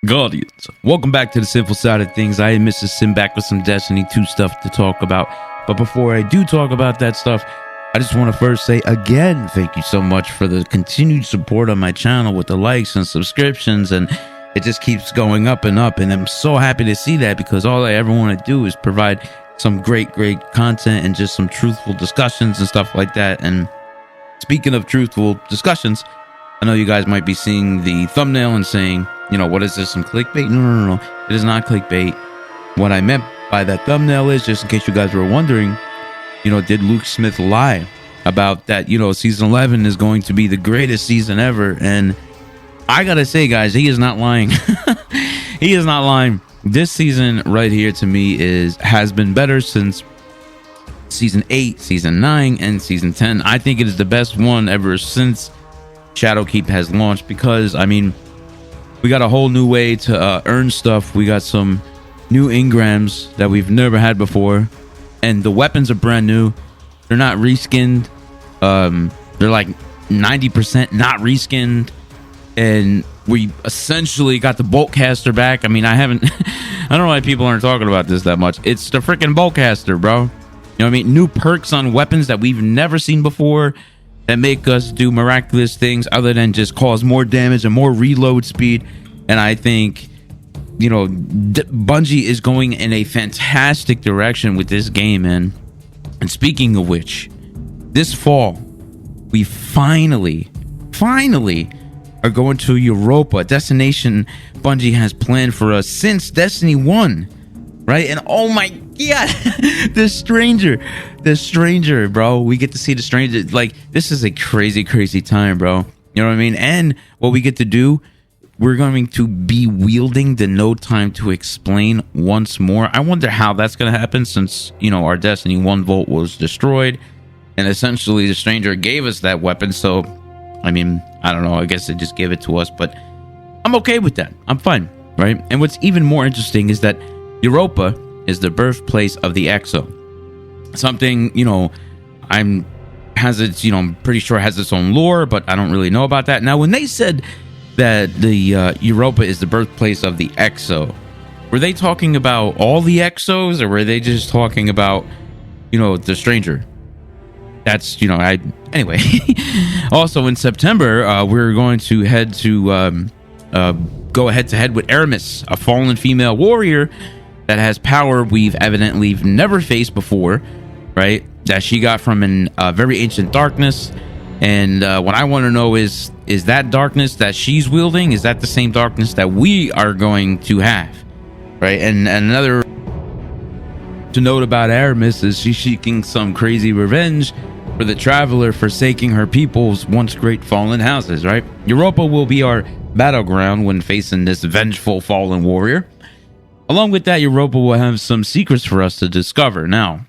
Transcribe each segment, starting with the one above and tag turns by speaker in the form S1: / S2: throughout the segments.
S1: Guardians, welcome back to the Sinful Side of Things. I am Mr. Sim, back with some Destiny 2 stuff to talk about. But before I do talk about that stuff, I just want to first say again, thank you so much for the continued support on my channel with the likes and subscriptions, and it just keeps going up and up, and I'm so happy to see that, because all I ever want to do is provide some great content and just some truthful discussions and stuff like that. And speaking of truthful discussions, I know you guys might be seeing the thumbnail and saying, you know, what is this, some clickbait? No. It is not clickbait. What I meant by that thumbnail is, just in case you guys were wondering, you know, did Luke Smith lie about that, you know, season 11 is going to be the greatest season ever? And I gotta say, guys, he is not lying. He is not lying. This season right here, to me, has been better since season 8, season 9, and season 10. I think it is the best one ever since Shadowkeep has launched, because, I mean, we got a whole new way to earn stuff. We got some new engrams that we've never had before, and the weapons are brand new. They're not reskinned. They're like 90% not reskinned, and we essentially got the boltcaster back. I mean, I don't know why people aren't talking about this that much. It's the freaking boltcaster, bro. You know what I mean? New perks on weapons that we've never seen before, that make us do miraculous things other than just cause more damage and more reload speed. And I think, you know, Bungie is going in a fantastic direction with this game, man. And speaking of which, this fall, we finally are going to Europa, a destination Bungie has planned for us since Destiny 1, right? And oh my god, the stranger, bro. We get to see the stranger. Like, this is a crazy time, bro. You know what I mean? And what we get to do, we're going to be wielding the No Time to Explain once more. I wonder how that's going to happen, since, you know, our Destiny 1 vault was destroyed, and essentially the stranger gave us that weapon. So, I mean, I don't know. I guess they just gave it to us, but I'm okay with that. I'm fine, right? And what's even more interesting is that Europa is the birthplace of the Exo. Something, you know, I'm pretty sure has its own lore, but I don't really know about that. Now, when they said that the Europa is the birthplace of the Exo, were they talking about all the Exos, or were they just talking about, you know, the stranger? That's, you know, anyway. Also in September, we're going to go head to head with Aramis, a fallen female warrior that has power we've evidently never faced before, right? That she got from a very ancient darkness. And what I want to know is that darkness that she's wielding, is that the same darkness that we are going to have, right? And another to note about Aramis is she's seeking some crazy revenge for the traveler forsaking her people's once great fallen houses, right? Europa will be our battleground when facing this vengeful fallen warrior. Along with that, Europa will have some secrets for us to discover. Now,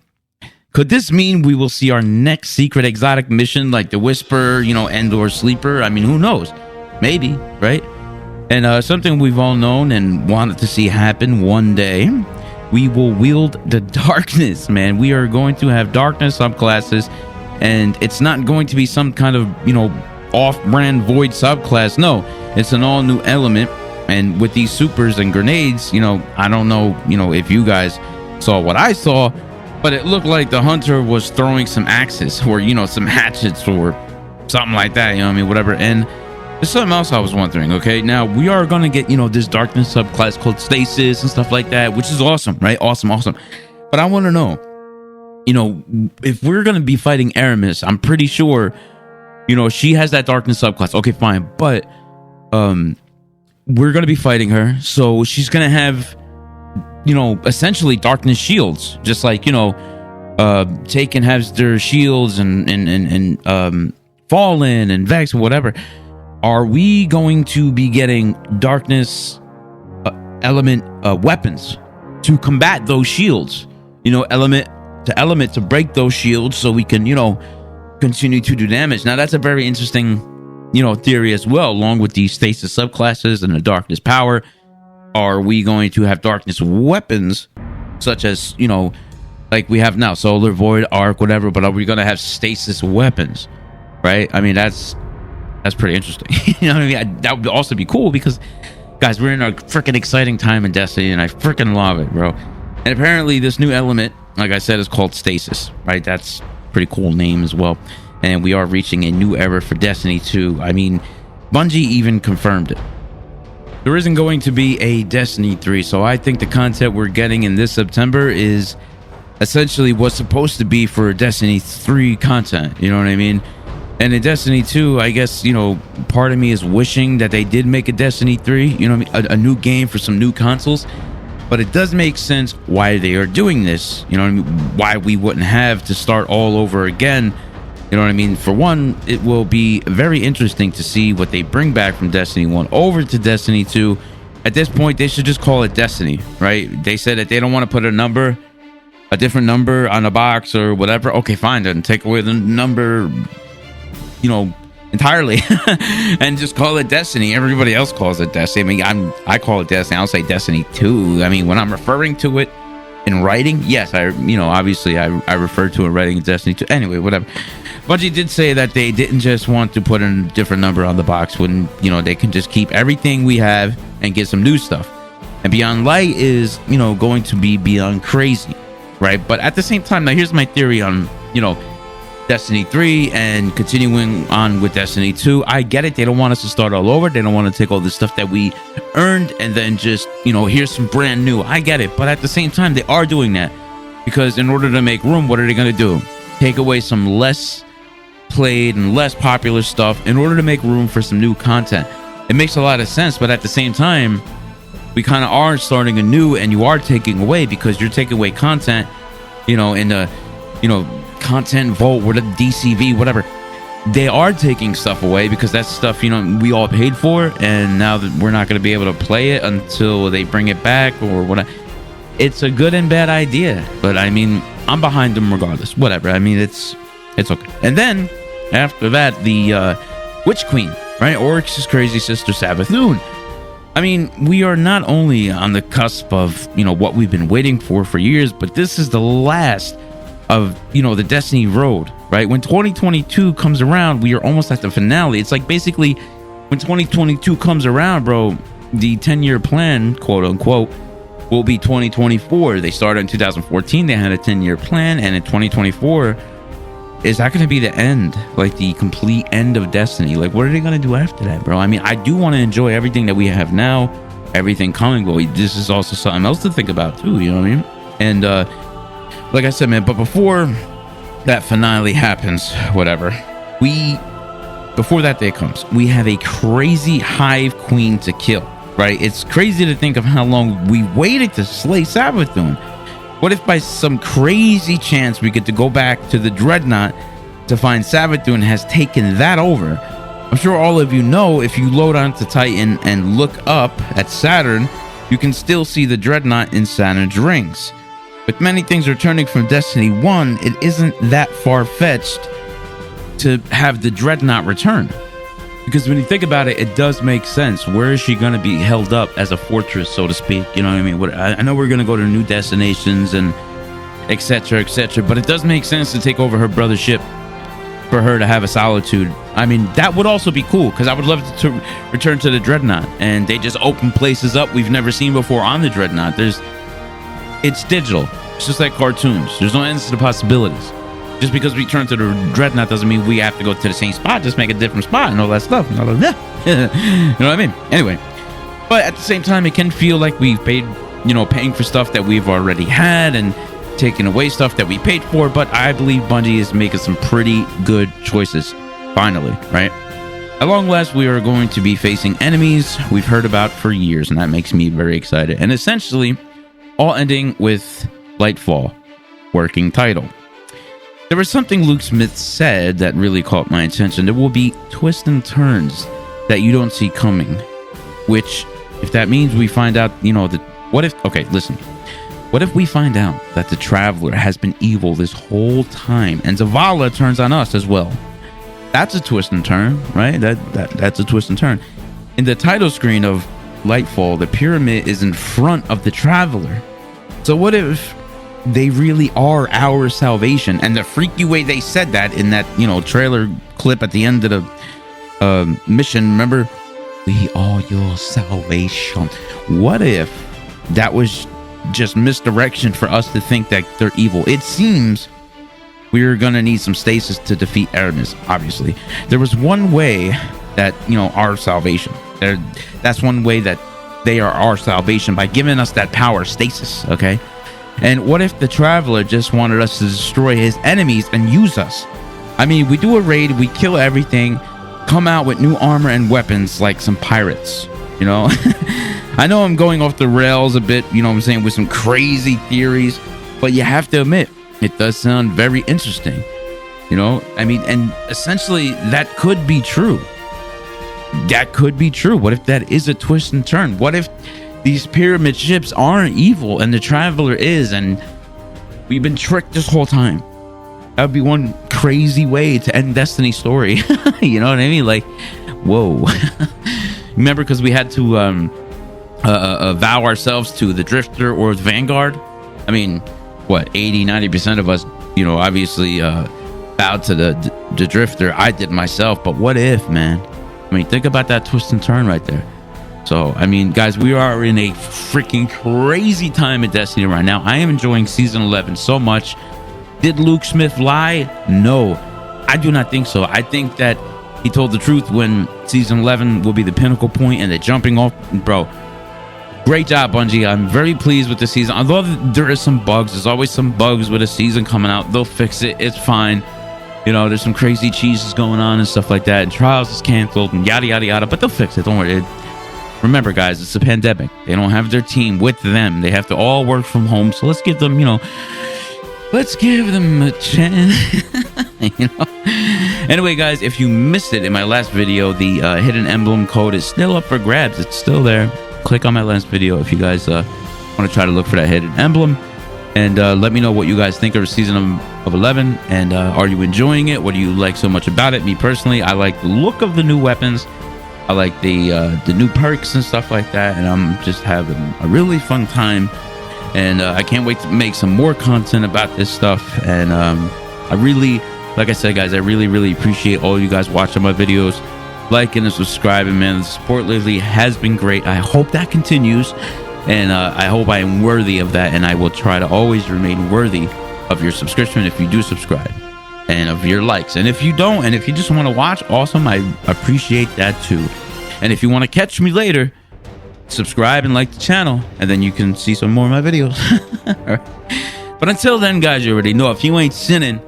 S1: could this mean we will see our next secret exotic mission, like the Whisper, you know, Endor Sleeper? I mean, who knows? Maybe, right? And something we've all known and wanted to see happen one day, we will wield the darkness, man. We are going to have darkness subclasses, and it's not going to be some kind of, you know, off-brand void subclass. No, it's an all-new element. And with these supers and grenades, you know, I don't know, you know, if you guys saw what I saw, but it looked like the hunter was throwing some axes, or, you know, some hatchets or something like that, you know what I mean, whatever. And there's something else I was wondering. Okay, now we are going to get, you know, this darkness subclass called Stasis and stuff like that, which is awesome, right? Awesome. But I want to know, you know, if we're going to be fighting Aramis, I'm pretty sure, you know, she has that darkness subclass. Okay, fine. But we're going to be fighting her, so she's going to have, you know, essentially darkness shields, just like, you know, Taken has their shields and Fallen and Vex and whatever. Are we going to be getting darkness element weapons to combat those shields? You know, element to break those shields, so we can, you know, continue to do damage. Now, that's a very interesting, you know, theory as well, along with these stasis subclasses and the darkness power. Are we going to have darkness weapons, such as, you know, like we have now, solar, void, arc, whatever, but are we going to have stasis weapons, right? I mean, that's pretty interesting. You know what I mean? That would also be cool, because Guys, we're in a freaking exciting time in Destiny, and I freaking love it, bro. And apparently this new element, like I said, is called Stasis, right? That's a pretty cool name as well. And we are reaching a new era for Destiny 2. I mean, Bungie even confirmed it. There isn't going to be a Destiny 3, so I think the content we're getting in this September is essentially what's supposed to be for Destiny 3 content, you know what I mean? And in Destiny 2, I guess, you know, part of me is wishing that they did make a Destiny 3, you know what I mean? A new game for some new consoles. But it does make sense why they are doing this, you know what I mean? Why we wouldn't have to start all over again. You know what I mean? For one, it will be very interesting to see what they bring back from Destiny 1 over to Destiny 2. At this point, they should just call it Destiny, right? They said that they don't want to put a different number on a box or whatever. Okay, fine, then take away the number, you know, entirely and just call it Destiny. Everybody else calls it Destiny. I mean, I call it Destiny. I'll say Destiny 2. I mean, when I'm referring to it in writing, yes, obviously I refer to it in writing Destiny 2. Anyway, whatever. Bungie did say that they didn't just want to put a different number on the box when, you know, they can just keep everything we have and get some new stuff. And Beyond Light is, you know, going to be beyond crazy, right? But at the same time, now here's my theory on, you know, Destiny 3 and continuing on with Destiny 2. I get it. They don't want us to start all over. They don't want to take all the stuff that we earned and then just, you know, here's some brand new. I get it. But at the same time, they are doing that because in order to make room, what are they going to do? Take away some less played and less popular stuff in order to make room for some new content. It makes a lot of sense, but at the same time, we kind of are starting anew, and you are taking away because you're taking away content, you know, in the, you know, content vault or the DCV, whatever. They are taking stuff away because that's stuff, you know, we all paid for, and now that we're not going to be able to play it until they bring it back or whatever. It's a good and bad idea, but I mean, I'm behind them regardless. Whatever. I mean, it's okay. And then after that, the Witch Queen, right? Oryx's crazy sister, Savathun. I mean, we are not only on the cusp of, you know, what we've been waiting for years, but this is the last of, you know, the Destiny road, right? When 2022 comes around, we are almost at the finale. It's like basically when 2022 comes around, bro, the 10-year plan, quote unquote, will be 2024. They started in 2014. They had a 10-year plan, and in 2024, is that going to be the end, like the complete end of Destiny? Like, what are they going to do after that, bro? I mean, I do want to enjoy everything that we have now, everything coming, but this is also something else to think about too, you know what I mean? And like I said, man, but before that finale happens, whatever, before that day comes, we have a crazy hive queen to kill, right? It's crazy to think of how long we waited to slay Savathun. What if by some crazy chance we get to go back to the Dreadnought to find Savathun has taken that over? I'm sure all of you know, if you load onto Titan and look up at Saturn, you can still see the Dreadnought in Saturn's rings. With many things returning from Destiny 1, it isn't that far-fetched to have the Dreadnought return. Because when you think about it, it does make sense. Where is she going to be held up as a fortress, so to speak? You know what I mean? I know we're going to go to new destinations and etc., etc., but it does make sense to take over her brother's ship for her to have a solitude. I mean, that would also be cool because I would love to return to the Dreadnought and they just open places up we've never seen before on the Dreadnought. It's digital. It's just like cartoons. There's no ends to the possibilities. Just because we turn to the Dreadnought doesn't mean we have to go to the same spot. Just make a different spot and all that stuff. And all of that. You know what I mean? Anyway, but at the same time, it can feel like we've paid, you know, paying for stuff that we've already had and taking away stuff that we paid for. But I believe Bungie is making some pretty good choices. Finally, right? At long last, we are going to be facing enemies we've heard about for years, and that makes me very excited. And essentially, all ending with Lightfall, working title. There was something Luke Smith said that really caught my attention. There will be twists and turns that you don't see coming, which, if that means we find out, you know, what if we find out that the Traveler has been evil this whole time and Zavala turns on us as well? That's a twist and turn, right? That's a twist and turn. In the title screen of Lightfall, the pyramid is in front of the Traveler. So what if they really are our salvation? And the freaky way they said that in that, you know, trailer clip at the end of the mission, remember, we are your salvation. What if that was just misdirection for us to think that they're evil? It seems we're gonna need some stasis to defeat Aramis. Obviously, there was one way that, you know, our salvation. That's one way that they are our salvation, by giving us that power, stasis. Okay, and what if the Traveler just wanted us to destroy his enemies and use us? I mean, we do a raid, we kill everything, come out with new armor and weapons like some pirates. You know, I know I'm going off the rails a bit. You know what I'm saying, with some crazy theories, but you have to admit, it does sound very interesting. You know, I mean, and essentially that could be true. That could be true. What if that is a twist and turn? What if these pyramid ships aren't evil and the Traveler is, and we've been tricked this whole time? That would be one crazy way to end Destiny's story. You know what I mean? Like, whoa. Remember, because we had to vow ourselves to the Drifter or the Vanguard. I mean, what, 80-90% of us, you know, obviously bowed to the Drifter. I did myself, but what if, man? I mean, think about that twist and turn right there. So, I mean, guys, we are in a freaking crazy time in Destiny right now. I am enjoying Season 11 so much. Did Luke Smith lie? No, I do not think so. I think that he told the truth when Season 11 will be the pinnacle point and the jumping off. Bro, great job, Bungie. I'm very pleased with the season. Although there is some bugs, there's always some bugs with a season coming out. They'll fix it. It's fine. You know, there's some crazy cheeses going on and stuff like that. And Trials is canceled and yada, yada, yada. But they'll fix it. Don't worry. Remember, guys, it's a pandemic. They don't have their team with them. They have to all work from home. So let's give them, you know, let's give them a chance. You know. Anyway, guys, if you missed it in my last video, the hidden emblem code is still up for grabs. It's still there. Click on my last video if you guys want to try to look for that hidden emblem. And let me know what you guys think of Season of 11. And are you enjoying it? What do you like so much about it? Me personally, I like the look of the new weapons. I like the new perks and stuff like that. And I'm just having a really fun time. And I can't wait to make some more content about this stuff. And I really, like I said, guys, I really appreciate all you guys watching my videos, liking and subscribing, man. The support lately has been great. I hope that continues. And I hope I am worthy of that, and I will try to always remain worthy of your subscription if you do subscribe, and of your likes. And if you don't, and if you just want to watch, awesome, I appreciate that too. And if you want to catch me later, subscribe and like the channel, and then you can see some more of my videos. But until then, guys, you already know, if you ain't sinning,